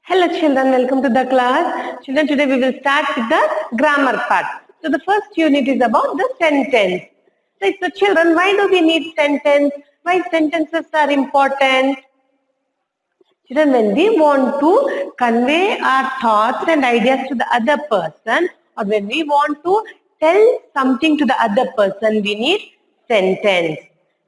Hello children, welcome to the class. Children, today we will start with the grammar part. So the first unit is about the sentence. So children, why do we need sentence? Why sentences are important? Children, when we want to convey our thoughts and ideas to the other person, or when we want to tell something to the other person, we need sentence.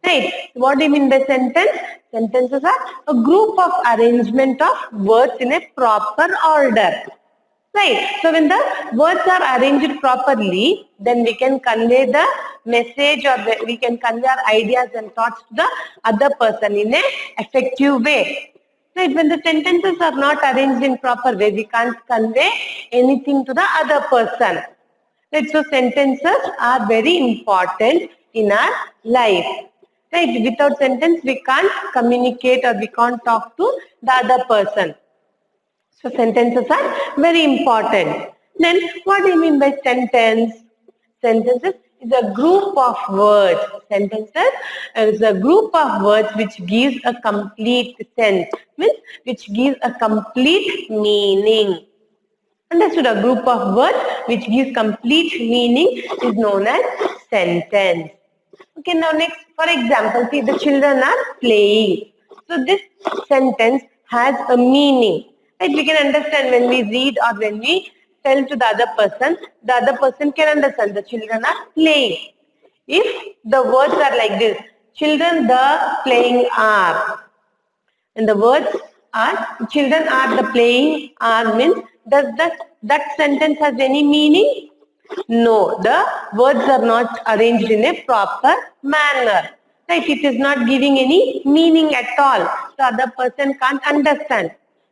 Right? What do you mean by sentence? Sentences are a group of arrangement of words in a proper order. Right. So when the words are arranged properly, then we can convey the message, or we can convey our ideas and thoughts to the other person in an effective way. Right. When the sentences are not arranged in proper way, we can't convey anything to the other person. Right. So sentences are very important in our life. Right. Without sentence, we can't communicate or we can't talk to the other person. So sentences are very important. Then what do you mean by sentence? Sentences is a group of words. Sentences is a group of words which gives a complete sense, means which gives a complete meaning. Understood? A group of words which gives complete meaning is known as sentence. Okay, now next, for example, see the children are playing. So this sentence has a meaning. Right? We can understand when we read or when we tell to the other person can understand the children are playing. If the words are like this, children the playing are, and the words are children are the playing are means, does that sentence has any meaning? No, the words are not arranged in a proper manner. Right? It is not giving any meaning at all. The other person can't understand.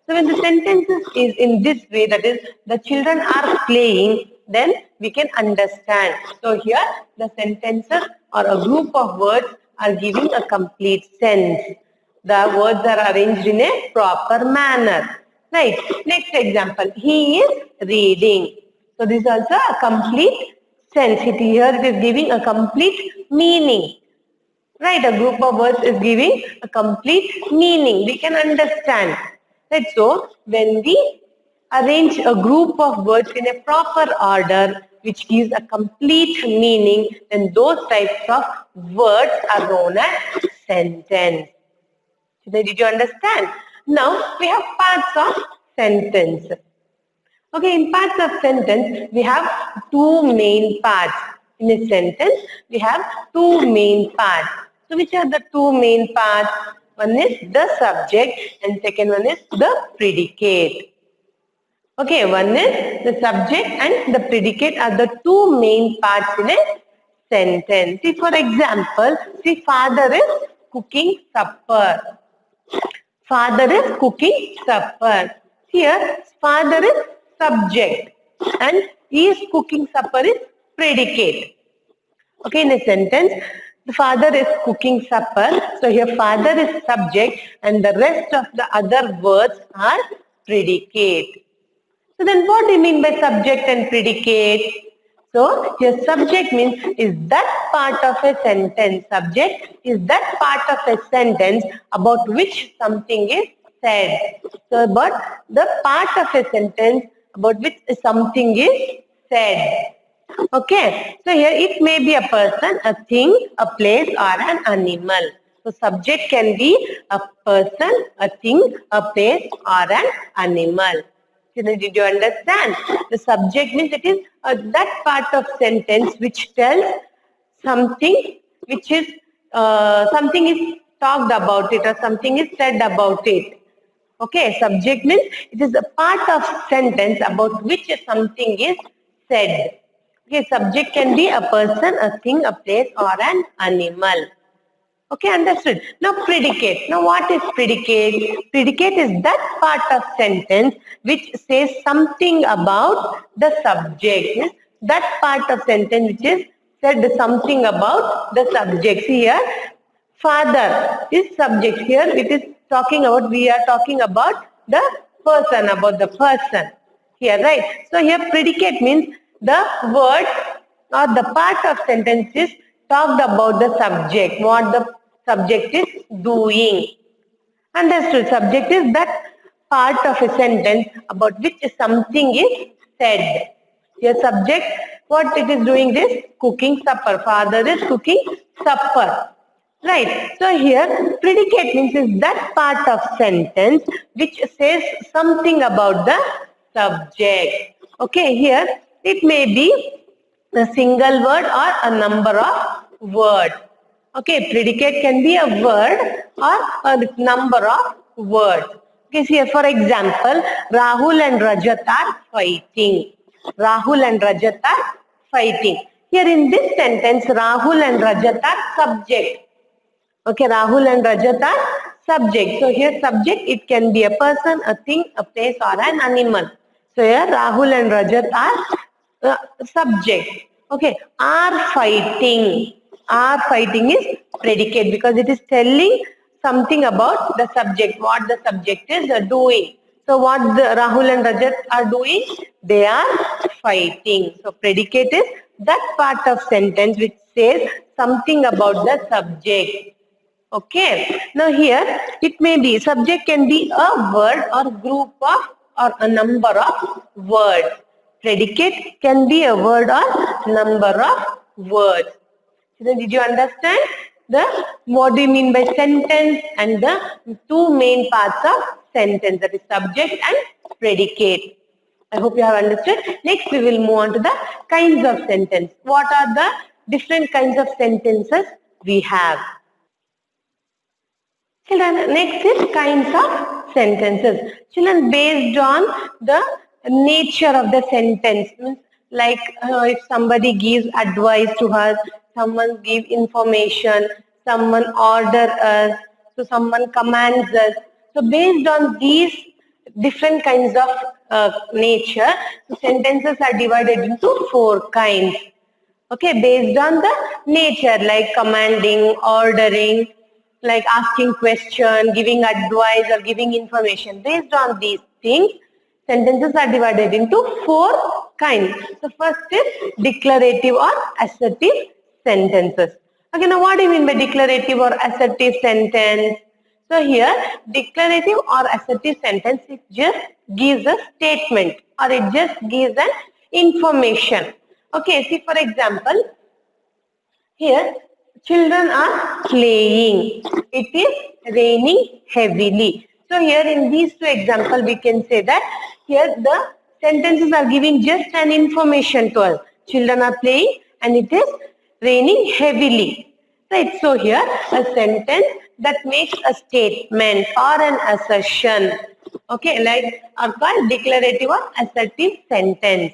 So when the sentence is in this way, that is, the children are playing, then we can understand. So here the sentences or a group of words are giving a complete sense. The words are arranged in a proper manner. Right. Next example, he is reading. So this is also a complete sense. Here it is giving a complete meaning. Right. A group of words is giving a complete meaning. We can understand. Right. So when we arrange a group of words in a proper order which gives a complete meaning, then those types of words are known as sentence. Did you understand? Now we have parts of sentence. Okay, in parts of sentence, we have two main parts. In a sentence, we have two main parts. So which are the two main parts? One is the subject and second one is the predicate. Okay, one is the subject and the predicate are the two main parts in a sentence. See, for example, see, father is cooking supper. Father is cooking supper. Here, father is subject and he is cooking supper is predicate. Okay, in a sentence, the father is cooking supper. So here father is subject and the rest of the other words are predicate. So then what do you mean by subject and predicate? So here subject means is that part of a sentence. Subject is that part of a sentence about which something is said. So about the part of a sentence about which something is said. Okay. So here it may be a person, a thing, a place or an animal. So subject can be a person, a thing, a place or an animal. Did you understand? The subject means it is that part of sentence which tells something which is something is talked about it or something is said about it. Okay, subject means it is a part of sentence about which something is said. Okay, subject can be a person, a thing, a place or an animal. Okay, understood. Now predicate. Now what is predicate? Predicate is that part of sentence which says something about the subject. That part of sentence which is said something about the subject. See here, father is subject. Here it is talking about, we are talking about the person, about the person. Here, right? So here predicate means the word or the part of sentence is talked about the subject, what the subject is doing. Understood? Subject is that part of a sentence about which something is said. Here subject, what it is doing is cooking supper. Father is cooking supper. Right. So here predicate means is that part of sentence which says something about the subject. Okay, here it may be a single word or a number of words. Okay, predicate can be a word or a number of words. Okay, see here for example, Rahul and Rajat are fighting. Rahul and Rajat are fighting. Here in this sentence, Rahul and Rajat are subject. Okay, Rahul and Rajat are subject. So here subject, it can be a person, a thing, a place or an animal. So here Rahul and Rajat are subject. Okay, are fighting. Are fighting is predicate because it is telling something about the subject, what the subject is doing. So what the Rahul and Rajat are doing? They are fighting. So predicate is that part of sentence which says something about the subject. Okay. Now here it may be subject can be a word or group of or a number of words. Predicate can be a word or number of words. So did you understand the what do you mean by sentence and the two main parts of sentence, that is subject and predicate. I hope you have understood. Next we will move on to the kinds of sentence. What are the different kinds of sentences we have? Children, next is kinds of sentences. Children, based on the nature of the sentence, means like if somebody gives advice to us, someone gives information, someone order us, so someone commands us. So based on these different kinds of nature, so sentences are divided into four kinds. Okay, based on the nature like commanding, ordering, like asking question, giving advice or giving information. Based on these things, sentences are divided into four kinds. So first is declarative or assertive sentences. Okay, now what do you mean by declarative or assertive sentence? So here, declarative or assertive sentence, it just gives a statement or it just gives an information. Okay, see for example, here children are playing. It is raining heavily. So here in these two examples we can say that here the sentences are giving just an information to us. Children are playing and it is raining heavily. Right. So here a sentence that makes a statement or an assertion. Okay, like are called declarative or assertive sentence.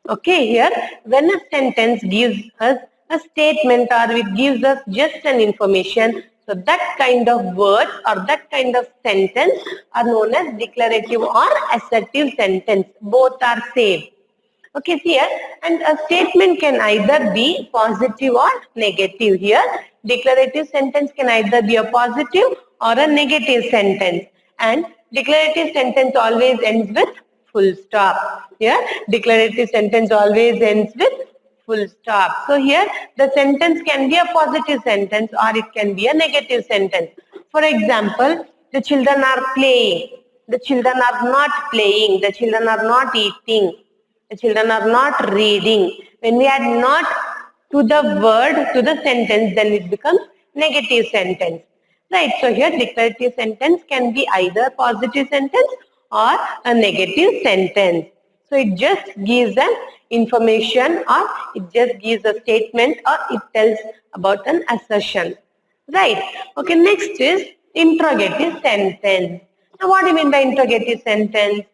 Okay, here when a sentence gives us a statement or it gives us just an information, so that kind of words or that kind of sentence are known as declarative or assertive sentence. Both are same. Okay, see here, and a statement can either be positive or negative. Here, declarative sentence can either be a positive or a negative sentence, and declarative sentence always ends with full stop. Here, declarative sentence always ends with full stop. So here, the sentence can be a positive sentence or it can be a negative sentence. For example, the children are playing. The children are not playing. The children are not eating. The children are not reading. When we add not to the word, to the sentence, then it becomes negative sentence. Right. So here declarative sentence can be either positive sentence or a negative sentence. So it just gives an information or it just gives a statement or it tells about an assertion. Right. Okay. Next is interrogative sentence. Now what do you mean by interrogative sentence?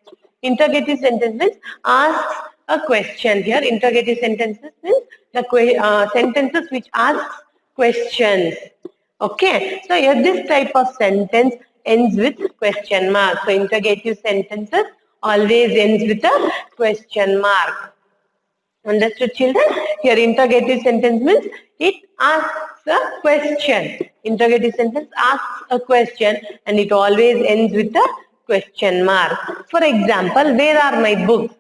Interrogative sentence means asks a question. Here interrogative sentences means the sentences which asks questions. Okay, so here this type of sentence ends with question mark. So interrogative sentences always ends with a question mark. Understood, children? Here interrogative sentence means it asks a question. Interrogative sentence asks a question and it always ends with a question mark. For example, where are my books?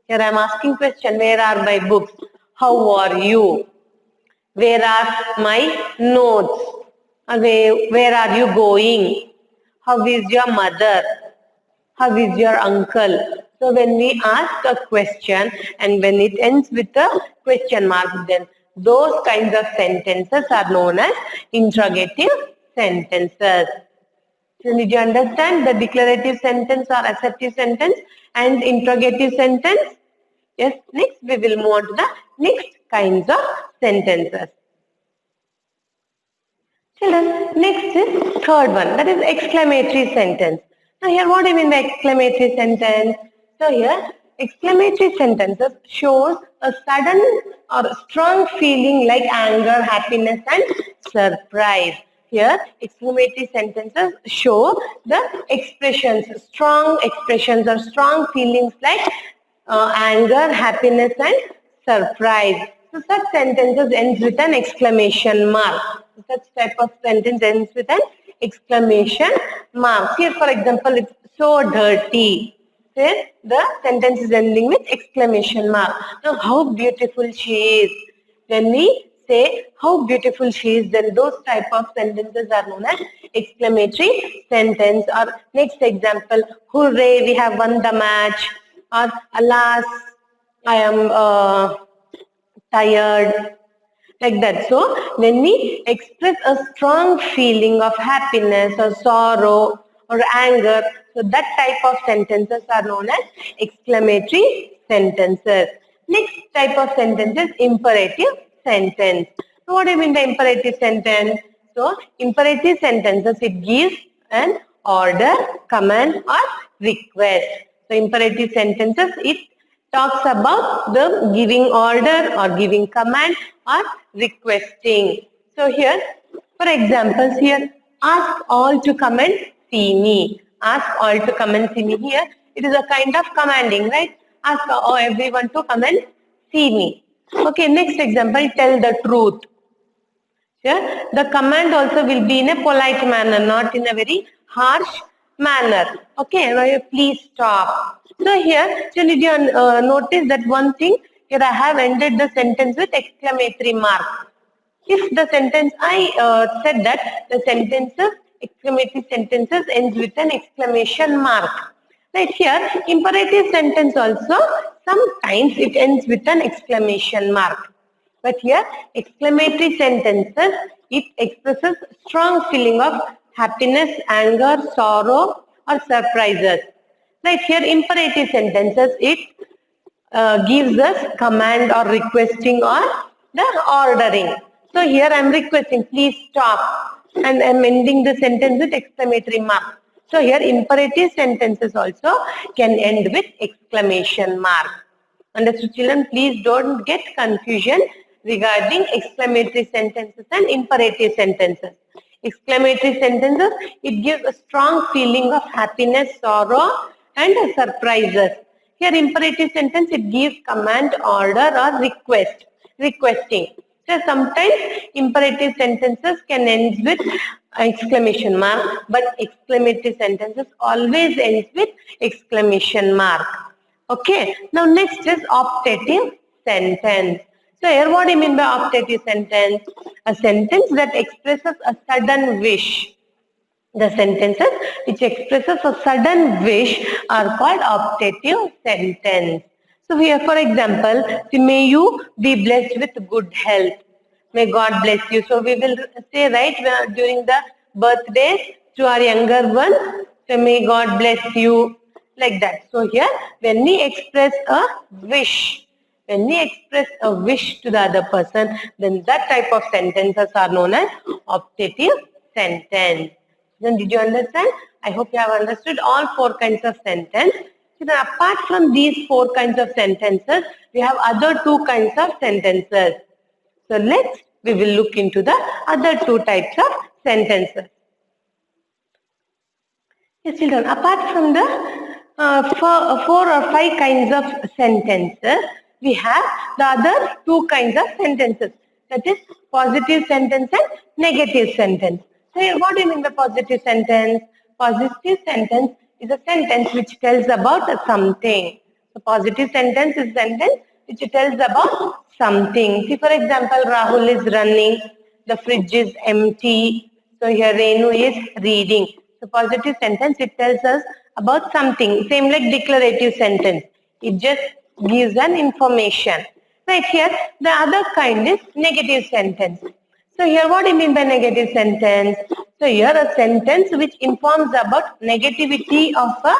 Here I am asking question, where are my books? How are you? Where are my notes? Where are you going? How is your mother? how is your uncle? So when we ask a question and when it ends with a question mark, then those kinds of sentences are known as interrogative sentences. So did you understand the declarative sentence or assertive sentence and interrogative sentence? Yes, next we will move on to the next kinds of sentences. Children, next is third one, that is exclamatory sentence. Now here what do you mean by exclamatory sentence? So here exclamatory sentences shows a sudden or strong feeling like anger, happiness and surprise. Here exclamatory sentences show the expressions, strong expressions or strong feelings like anger, happiness and surprise. So such sentences ends with an exclamation mark. Such type of sentence ends with an exclamation mark. Here for example, it's so dirty. Here the sentence is ending with exclamation mark. Now how beautiful she is. When we say how beautiful she is, then those type of sentences are known as exclamatory sentence. Or next example, hooray, we have won the match. Or alas, I am tired, like that. So when we express a strong feeling of happiness or sorrow or anger, so that type of sentences are known as exclamatory sentences. Next type of sentence is imperative sentence. So what do you mean by imperative sentence? So imperative sentences, it gives an order, command or request. So imperative sentences, it talks about the giving order or giving command or requesting. So here, for examples, here, ask all to come and see me. Ask all to come and see me. Here, it is a kind of commanding, right? Ask everyone to come and see me. Okay, next example, tell the truth. Here, the command also will be in a polite manner, not in a very harsh manner. Okay, now please stop. So here, did you notice that one thing? Here I have ended the sentence with exclamatory mark. If the sentence I said that the sentences, exclamatory sentences ends with an exclamation mark. Right here, imperative sentence also, sometimes it ends with an exclamation mark. But here, exclamatory sentences, it expresses strong feeling of happiness, anger, sorrow or surprises. Right here, imperative sentences, it gives us command or requesting or the ordering. So here I am requesting, please stop, and I am ending the sentence with exclamatory mark. So here imperative sentences also can end with exclamation mark. Understood, children? Please don't get confusion regarding exclamatory sentences and imperative sentences. Exclamatory sentences, it gives a strong feeling of happiness, sorrow and surprises. Here imperative sentence, it gives command, order or requesting. So sometimes imperative sentences can end with exclamation mark, but exclamatory sentences always ends with exclamation mark. Okay, now next is optative sentence. So here what do you mean by optative sentence? A sentence that expresses a sudden wish. The sentences which expresses a sudden wish are called optative sentence. So here for example, may you be blessed with good health. May God bless you. So we will say right during the birthdays to our younger one, so may God bless you, like that. So here when we express a wish, when we express a wish to the other person, then that type of sentences are known as optative sentence. Then did you understand? I hope you have understood all four kinds of sentence. So then apart from these four kinds of sentences, we have other two kinds of sentences. So we will look into the other two types of sentences. Yes, children, apart from the four or five kinds of sentences, we have the other two kinds of sentences. That is positive sentence and negative sentence. So what do you mean by positive sentence? Positive sentence is a sentence which tells about something. So positive sentence is a sentence which tells about something. See, for example, Rahul is running, the fridge is empty, so here Renu is reading. So positive sentence, it tells us about something, same like declarative sentence. It just gives an information. Right here, the other kind is negative sentence. So here what do you mean by negative sentence? So here a sentence which informs about negativity of a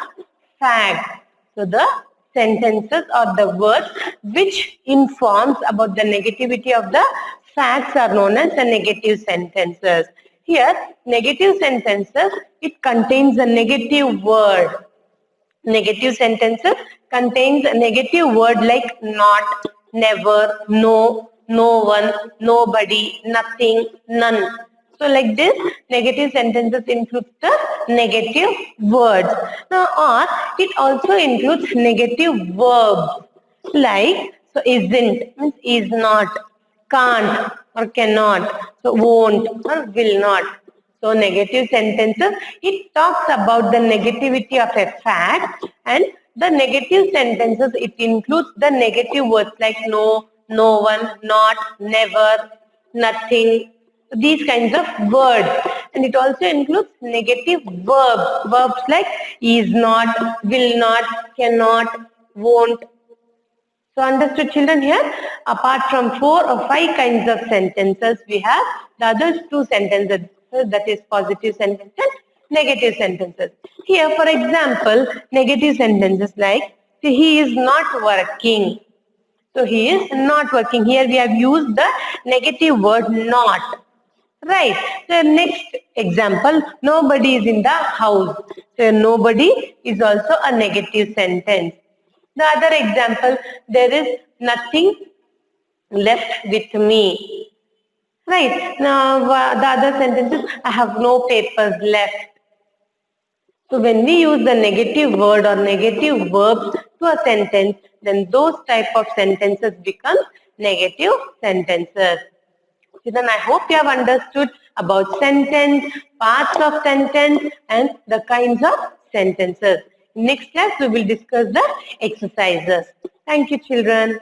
fact. So the sentences or the words which informs about the negativity of the facts are known as the negative sentences. Here, negative sentences, it contains a negative word. Negative sentences contains a negative word like not, never, no, no one, nobody, nothing, none. So like this, negative sentences includes the negative words. Now, or it also includes negative verbs like, so isn't means is not, can't or cannot, so won't or will not. So negative sentences, it talks about the negativity of a fact, and the negative sentences, it includes the negative words like no, no one, not, never, nothing, these kinds of words. And it also includes negative verbs, verbs like is not, will not, cannot, won't. So understood children here, apart from 4 or 5 kinds of sentences, we have the other 2 sentences, that is positive sentences and negative sentences. Here for example, negative sentences like, he is not working. So he is not working. Here we have used the negative word not. Right. The next example, nobody is in the house. So nobody is also a negative sentence. The other example, there is nothing left with me. Right. Now the other sentence is, I have no papers left. So when we use the negative word or negative verbs to a sentence, then those type of sentences become negative sentences. Children, I hope you have understood about sentence, parts of sentence and the kinds of sentences. Next class we will discuss the exercises. Thank you children.